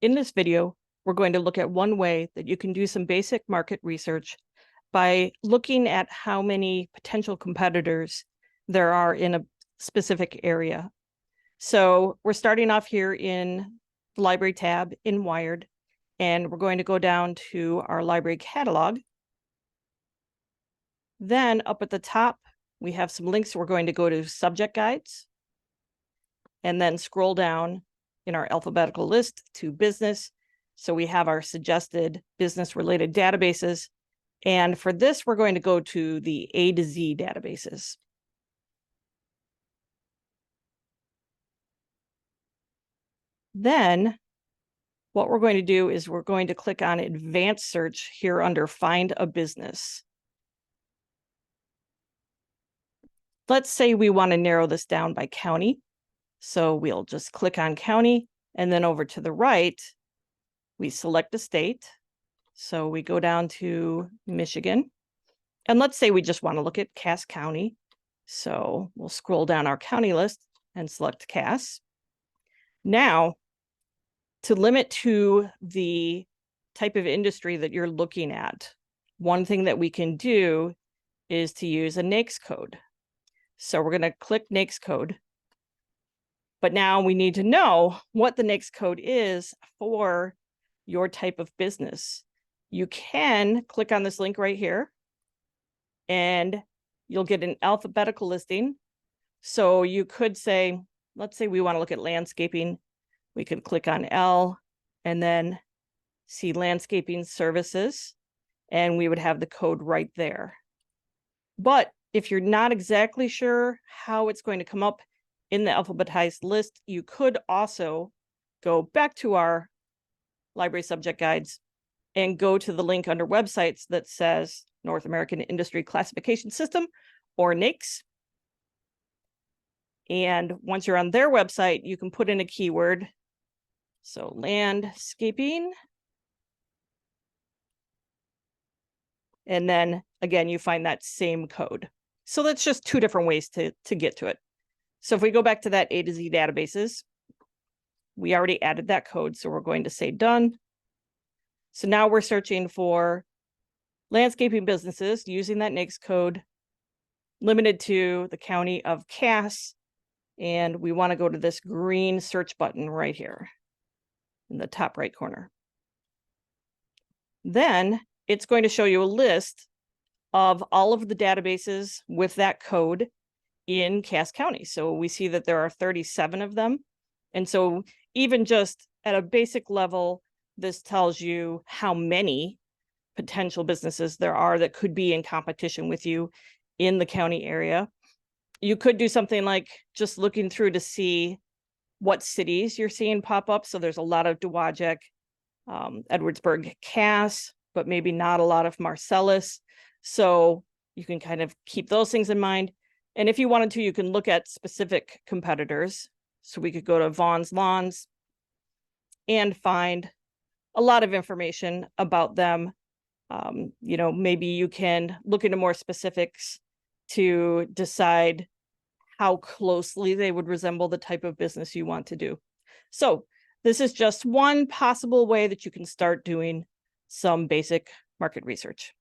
In this video, we're going to look at one way that you can do some basic market research by looking at how many potential competitors there are in a specific area. So we're starting off here in the library tab in Wired, and we're going to go down to our library catalog. Then up at the top, we have some links. We're going to go to subject guides and then scroll down in our alphabetical list to business. So we have our suggested business related databases. And for this, we're going to go to the A to Z databases. Then what we're going to do is we're going to click on advanced search here under find a business. Let's say we want to narrow this down by county. So we'll just click on county, and then over to the right, we select a state. So we go down to Michigan, and let's say we just want to look at Cass County. So we'll scroll down our county list and select Cass. Now, to limit to the type of industry that you're looking at, one thing that we can do is to use a NAICS code. So we're going to click NAICS code. But now we need to know what the NAICS code is for your type of business. You can click on this link right here, and you'll get an alphabetical listing. So you could say, let's say we want to look at landscaping. We could click on L and then see landscaping services, and we would have the code right there. But if you're not exactly sure how it's going to come up in the alphabetized list, you could also go back to our library subject guides and go to the link under websites that says North American Industry Classification System, or NAICS. And once you're on their website, you can put in a keyword. So landscaping. And then again, you find that same code. So that's just two different ways to get to it. So if we go back to that A to Z databases, we already added that code. So we're going to say done. So now we're searching for landscaping businesses using that NAICS code, limited to the county of Cass. And we want to go to this green search button right here in the top right corner. Then it's going to show you a list of all of the databases with that code in Cass County. So we see that there are 37 of them. And so even just at a basic level, this tells you how many potential businesses there are that could be in competition with you in the county area. You could do something like just looking through to see what cities you're seeing pop up. So there's a lot of Dowagiac, Edwardsburg, Cass, but maybe not a lot of Marcellus. So you can kind of keep those things in mind. And if you wanted to, you can look at specific competitors. So we could go to Vaughn's Lawns and find a lot of information about them. Maybe you can look into more specifics to decide how closely they would resemble the type of business you want to do. So this is just one possible way that you can start doing some basic market research.